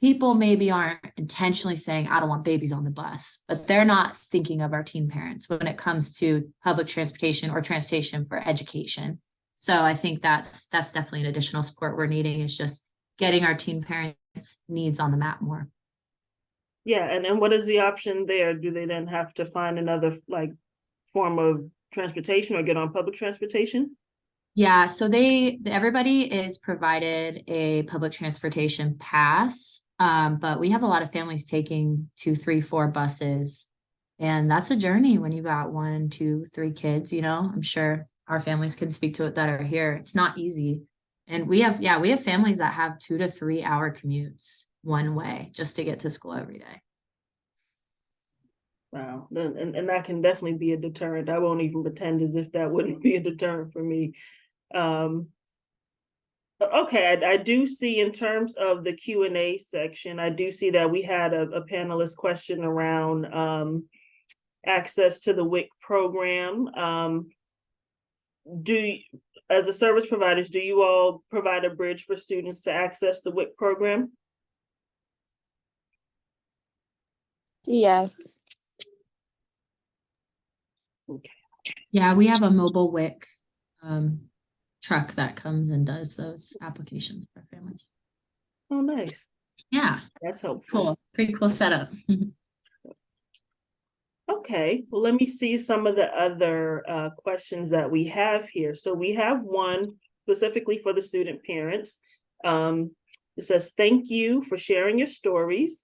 people maybe aren't intentionally saying, I don't want babies on the bus, but they're not thinking of our teen parents when it comes to public transportation or transportation for education. So I think that's definitely an additional support we're needing, is just getting our teen parents' needs on the map more. Yeah, and what is the option there? Do they then have to find another like form of transportation or get on public transportation? Yeah, so everybody is provided a public transportation pass, but we have a lot of families taking 2, 3, 4 buses, and that's a journey when you got 1, 2, 3 kids. I'm sure our families can speak to it that are here. It's not easy, and we have families that have 2 to 3 hour commutes one way just to get to school every day. Wow, and that can definitely be a deterrent. I won't even pretend as if that wouldn't be a deterrent for me. Okay, I do see in terms of the Q&A section, I do see that we had a panelist question around access to the WIC program. As a service providers, do you all provide a bridge for students to access the WIC program? Yes. Okay. Yeah, we have a mobile WIC truck that comes and does those applications for families. Oh, nice. Yeah, That's helpful. cool. Pretty cool setup. Okay, well, let me see some of the other questions that we have here. So we have one specifically for the student parents. It says, thank you for sharing your stories.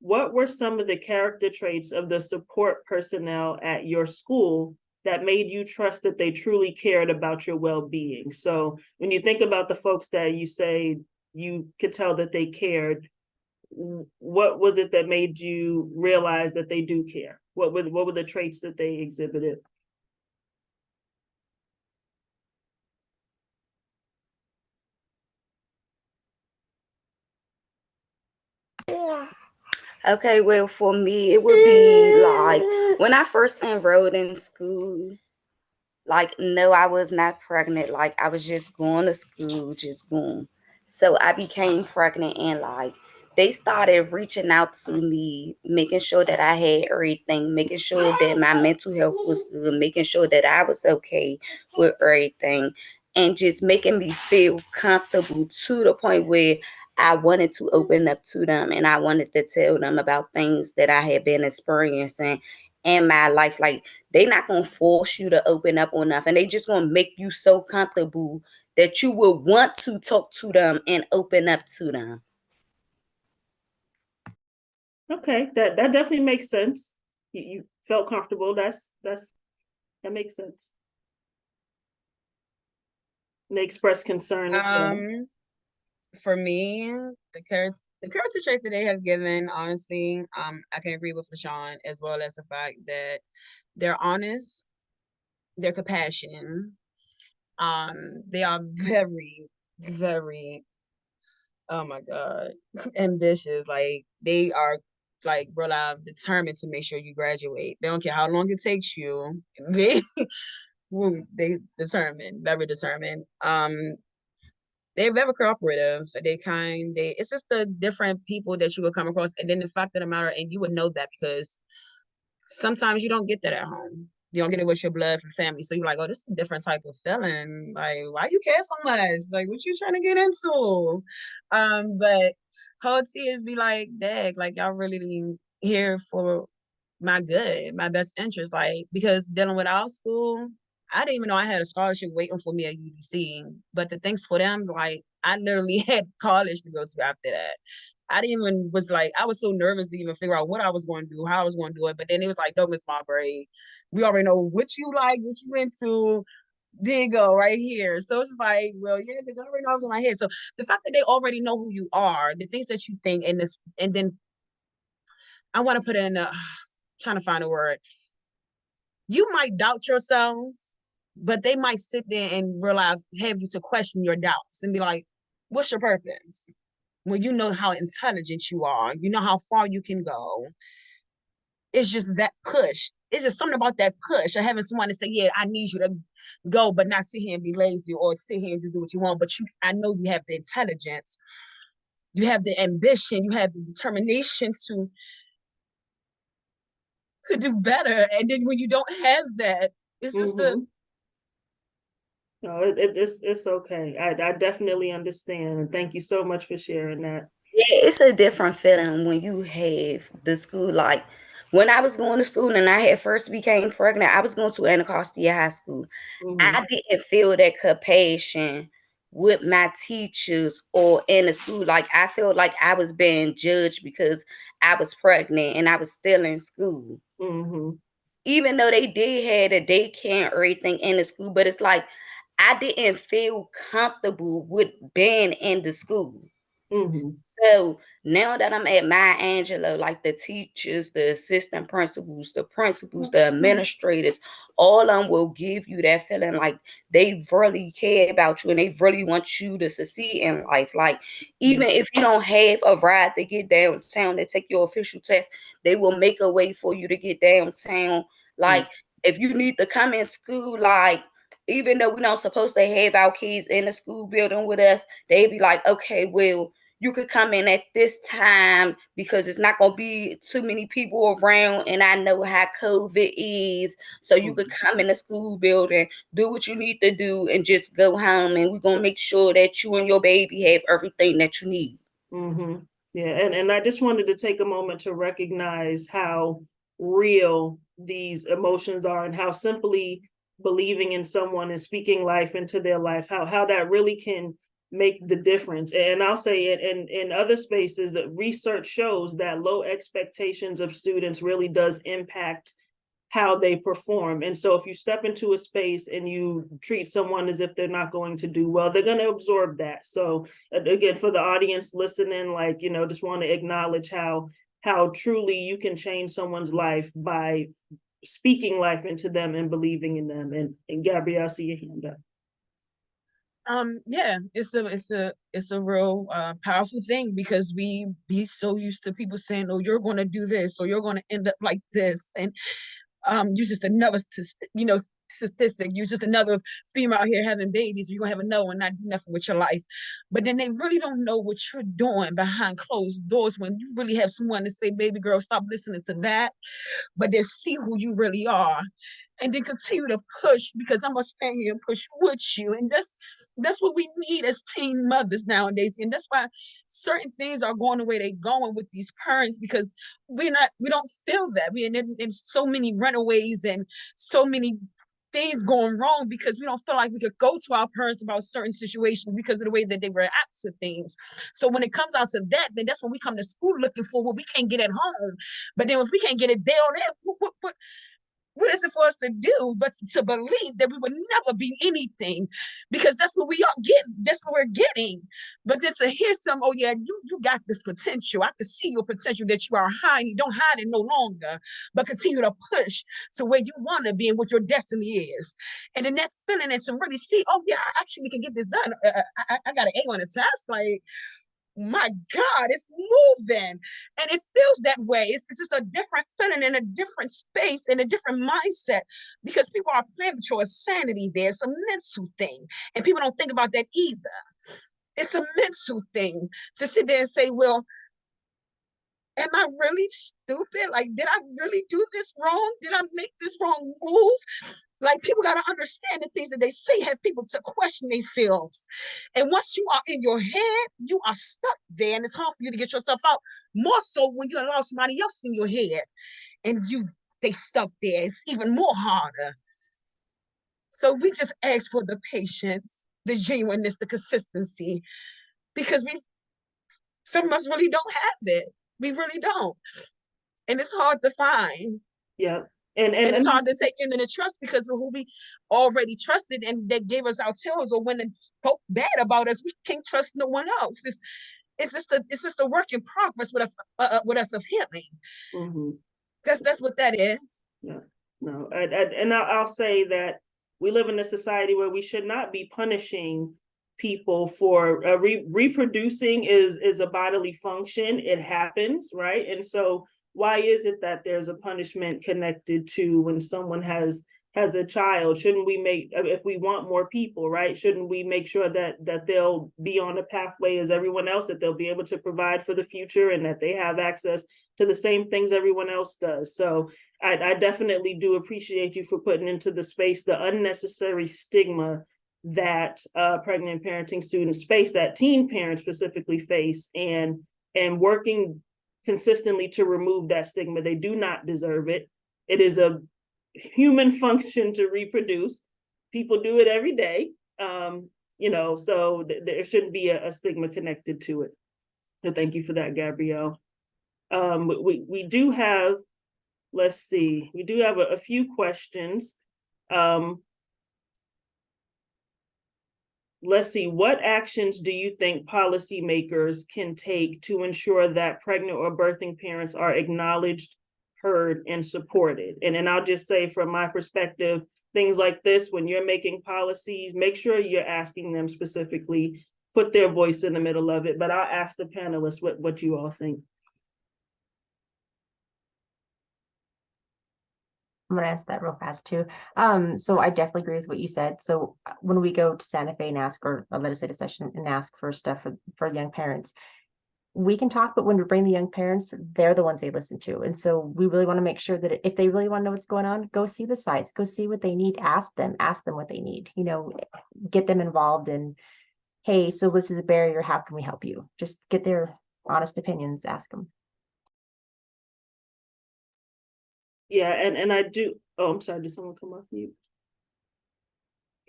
What were some of the character traits of the support personnel at your school that made you trust that they truly cared about your well-being? So when you think about the folks that you say you could tell that they cared, what was it that made you realize that they do care? What were the traits that they exhibited? Okay, well, for me, it would be like when I first enrolled in school, like, no, I was not pregnant. Like, I was just going to school, just going. So I became pregnant, and like they started reaching out to me, making sure that I had everything, making sure that my mental health was good, making sure that I was okay with everything, and just making me feel comfortable to the point where I wanted to open up to them, and I wanted to tell them about things that I had been experiencing in my life. Like, they not gonna force you to open up on nothing. They just gonna make you so comfortable that you will want to talk to them and open up to them. Okay, that definitely makes sense. You felt comfortable. That makes sense. And they express concern as well. For me, the character traits that they have given, honestly, I can agree with LaShawn, as well as the fact that they're honest, they're compassionate, they are very, very, oh my God, ambitious. Like, they are like real life determined to make sure you graduate. They don't care how long it takes you. They they determined, very determined. They're very cooperative. They kind. They It's just the different people that you would come across, and then the fact of the matter, and you would know that because sometimes you don't get that at home. You don't get it with your blood and family. So you're like, oh, this is a different type of feeling. Like, why you care so much? Like, what you trying to get into? But whole tears be like, dang, like y'all really here for my good, my best interest. Like, because dealing with our school, I didn't even know I had a scholarship waiting for me at UDC. But the things for them, like, I literally had college to go to after that. I didn't even was like, I was so nervous to even figure out what I was going to do, how I was going to do it. But then it was like, don't miss my grade. We already know what you like, what you into. There you go, right here. So it's just like, well, yeah, because I already know I was in my head. So the fact that they already know who you are, the things that you think, and then I want to put in trying to find a word. You might doubt yourself, but they might sit there and realize, have you to question your doubts and be like, what's your purpose? When you know how intelligent you are, you know how far you can go. It's just that push. It's just something about that push of having someone to say, yeah, I need you to go, but not sit here and be lazy or sit here and just do what you want. But I know you have the intelligence, you have the ambition, you have the determination to do better. And then when you don't have that, it's just No, it's okay. I definitely understand, and thank you so much for sharing that. Yeah, it's a different feeling when you have the school. Like, when I was going to school and I had first became pregnant, I was going to Anacostia High School. Mhm. I didn't feel that compassion with my teachers or in the school. Like, I felt like I was being judged because I was pregnant and I was still in school. Mhm. Even though they did have a daycare and everything in the school, but it's like I didn't feel comfortable with being in the school. Mhm. So now that I'm at my Angelo, like the teachers, the assistant principals, the administrators, all of them will give you that feeling like they really care about you and they really want you to succeed in life. Like, even if you don't have a ride to get downtown to take your official test, they will make a way for you to get downtown. Like, if you need to come in school, like, even though we're not supposed to have our kids in the school building with us, they be like, okay, well, you could come in at this time because it's not going to be too many people around, and I know how COVID is. So you could come in the school building, do what you need to do, and just go home, and we're going to make sure that you and your baby have everything that you need. Mm-hmm. Yeah, and I just wanted to take a moment to recognize how real these emotions are and how simply believing in someone and speaking life into their life, how that really can make the difference. And I'll say it in other spaces that research shows that low expectations of students really does impact how they perform. And so if you step into a space and you treat someone as if they're not going to do well, they're going to absorb that. So again, for the audience listening, like, just want to acknowledge how truly you can change someone's life by speaking life into them and believing in them. And Gabrielle, I see your hand up. Yeah, it's a real powerful thing because we be so used to people saying, oh, you're gonna do this or you're gonna end up like this. And you're just another, statistic. You're just another female out here having babies. You're gonna have another one, not do nothing with your life. But then they really don't know what you're doing behind closed doors when you really have someone to say, baby girl, stop listening to that. But they see who you really are. And then continue to push, because I'm gonna stand here and push with you. And that's what we need as teen mothers nowadays. And that's why certain things are going the way they're going with these parents, because we don't feel that. We in so many runaways and so many things going wrong because we don't feel like we could go to our parents about certain situations because of the way that they react to things. So when it comes out to that, then that's when we come to school looking for what we can't get at home. But then if we can't get it there or there, what is it for us to do but to believe that we would never be anything, because that's what we are getting. That's what we're getting. But then to hear some, oh yeah, you got this potential. I can see your potential that you are hiding. Don't hide it no longer, but continue to push to where you want to be and what your destiny is. And then that feeling and to really see, oh yeah, I actually can get this done. I got an A on the test. Like, my God, it's moving. And it feels that way. It's just a different feeling in a different space, in a different mindset, because people are playing with your sanity there. It's a mental thing. And people don't think about that either. It's a mental thing to sit there and say, well, am I really stupid? Like, did I really do this wrong? Did I make this wrong move? Like, people got to understand the things that they say have people to question themselves. And once you are in your head, you are stuck there, and it's hard for you to get yourself out. More so when you allow somebody else in your head and they stuck there. It's even more harder. So we just ask for the patience, the genuineness, the consistency, because some of us really don't have it. We really don't. And it's hard to find. Yeah. And it's hard to take into the trust because of who we already trusted and that gave us our tails, or when it spoke bad about us, we can't trust no one else. It's just a work in progress with us of healing. Mm-hmm. That's what that is. No. And I'll say that we live in a society where we should not be punishing people for reproducing is a bodily function. It happens, right? And so why is it that there's a punishment connected to when someone has a child? Shouldn't we if we want more people, right? Shouldn't we make sure that they'll be on a pathway as everyone else, that they'll be able to provide for the future and that they have access to the same things everyone else does? So I definitely do appreciate you for putting into the space the unnecessary stigma that pregnant parenting students face, that teen parents specifically face, and working consistently to remove that stigma. They do not deserve it. It is a human function to reproduce. People do it every day. So there shouldn't be a stigma connected to it. So thank you for that, Gabrielle. We do have, let's see, we do have a few questions. Let's see, what actions do you think policymakers can take to ensure that pregnant or birthing parents are acknowledged, heard, and supported? And then I'll just say from my perspective, things like this, when you're making policies, make sure you're asking them specifically, put their voice in the middle of it. But I'll ask the panelists what you all think. I'm gonna answer that real fast too. So I definitely agree with what you said. So when we go to Santa Fe and ask, or a legislative session and ask for stuff for young parents, we can talk, but when we bring the young parents, they're the ones they listen to. And so we really want to make sure that if they really want to know what's going on, go see the sites, go see what they need, ask them what they need, get them involved in, hey, so this is a barrier, how can we help you? Just get their honest opinions, ask them. Yeah, and I do, oh, I'm sorry, did someone come off mute?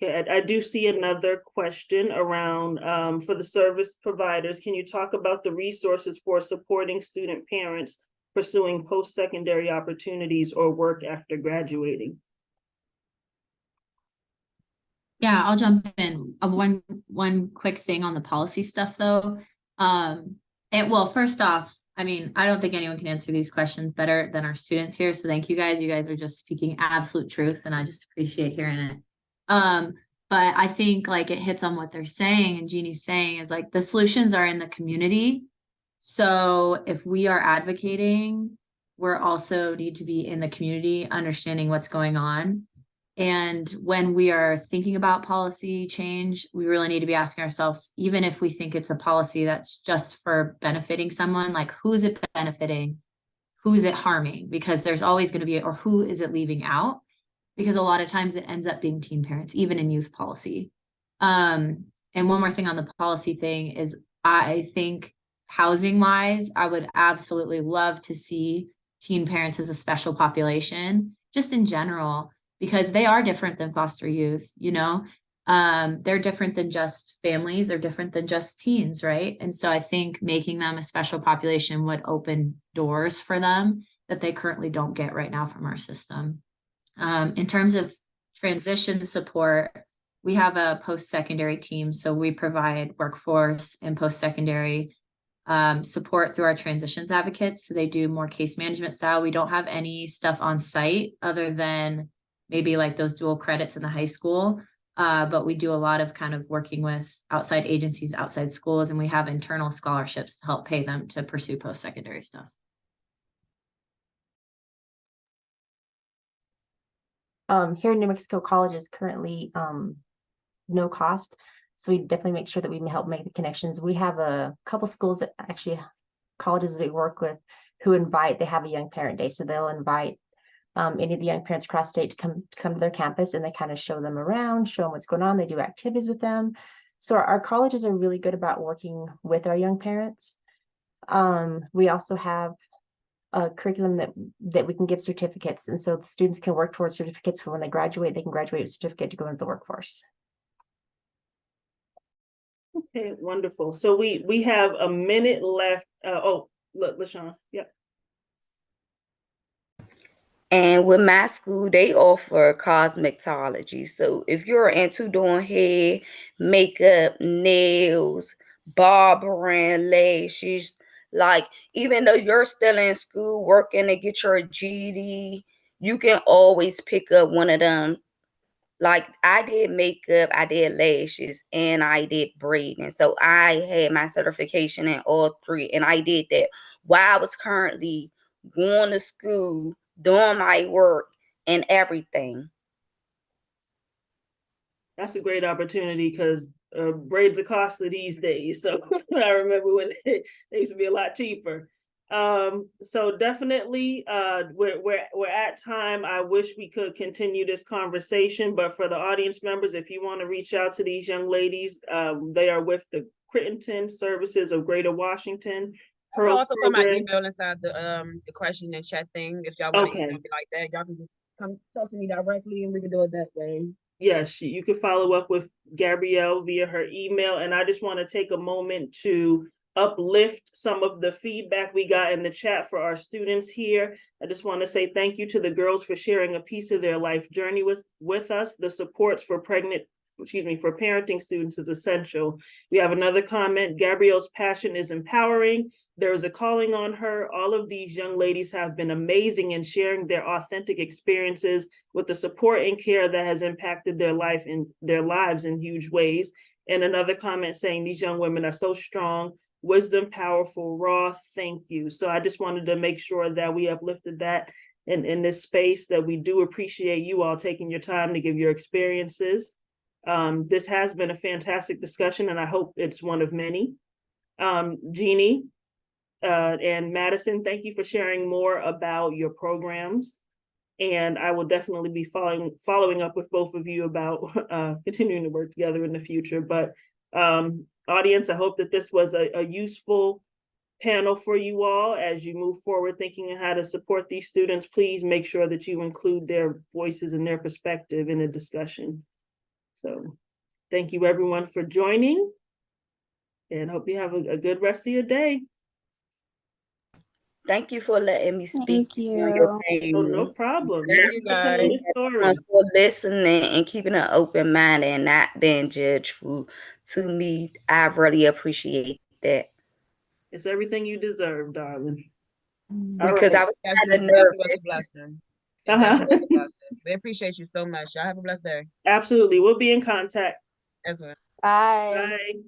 Okay, I do see another question around for the service providers. Can you talk about the resources for supporting student parents pursuing post-secondary opportunities or work after graduating? Yeah, I'll jump in. One quick thing on the policy stuff though. Well, first off, I mean, I don't think anyone can answer these questions better than our students here. So thank you guys. You guys are just speaking absolute truth, and I just appreciate hearing it. But I think like it hits on what they're saying, and Jeannie's saying is like the solutions are in the community. So if we are advocating we're also need to be in the community, understanding what's going on. And when we are thinking about policy change, we really need to be asking ourselves, even if we think it's a policy that's just for benefiting someone, like who's it benefiting? Who's it harming? Because there's always going to be, or who is it leaving out? Because a lot of times it ends up being teen parents, even in youth policy. And one more thing on the policy thing is I think housing wise, I would absolutely love to see teen parents as a special population, just in general, because they are different than foster youth, you know? They're different than just families, they're different than just teens, right? And so I think making them a special population would open doors for them that they currently don't get right now from our system. In terms of transition support, we have a post-secondary team, so we provide workforce and post-secondary support through our transitions advocates. So they do more case management style. We don't have any stuff on site other than maybe like those dual credits in the high school. But we do a lot of kind of working with outside agencies, outside schools, and we have internal scholarships to help pay them to pursue post-secondary stuff. Here in New Mexico, college is currently no cost. So we definitely make sure that we help make the connections. We have a couple schools that actually colleges that we work with who they have a young parent day. So they'll invite any of the young parents across state to come to their campus, and they kind of show them around, show them what's going on. They do activities with them. So our colleges are really good about working with our young parents. We also have a curriculum that we can give certificates, and so the students can work towards certificates for when they graduate. They can graduate with a certificate to go into the workforce. Okay, wonderful. So we have a minute left. Oh, look, LaShawn. Yep. And with my school, they offer cosmetology. So if you're into doing hair, makeup, nails, barbering, lashes, like even though you're still in school working to get your GED, you can always pick up one of them. Like I did makeup, I did lashes, and I did braiding. So I had my certification in all three, and I did that while I was currently going to school, doing my work and everything. That's a great opportunity because braids are costly these days. So I remember when they used to be a lot cheaper. So definitely we're at time. I wish we could continue this conversation, but for the audience members, if you want to reach out to these young ladies, they are with the Crittenton Services of Greater Washington. I'll also put my email inside the question and chat thing. If y'all want to email me like that, y'all can just come talk to me directly and we can do it that way. Yes, you can follow up with Gabrielle via her email. And I just want to take a moment to uplift some of the feedback we got in the chat for our students here. I just want to say thank you to the girls for sharing a piece of their life journey with us. The supports for parenting students is essential. We have another comment. Gabrielle's passion is empowering. There is a calling on her. All of these young ladies have been amazing in sharing their authentic experiences with the support and care that has impacted their lives in huge ways. And another comment saying these young women are so strong, wisdom, powerful, raw. Thank you. So I just wanted to make sure that we uplifted that in this space, that we do appreciate you all taking your time to give your experiences. This has been a fantastic discussion, and I hope it's one of many. Jeannie and Madison, thank you for sharing more about your programs. And I will definitely be following up with both of you about continuing to work together in the future. But audience, I hope that this was a useful panel for you all as you move forward thinking of how to support these students. Please make sure that you include their voices and their perspective in the discussion. So thank you everyone for joining, and hope you have a good rest of your day. Thank you for letting me speak. Thank you. On your family. Oh, no problem. Thank you guys. For listening and keeping an open mind and not being judgeful to me. I really appreciate that. It's everything you deserve, darling. Because I was kind of nervous. Definitely was a blessing. We appreciate you so much. Y'all have a blessed day. Absolutely. We'll be in contact. As well. Bye. Bye.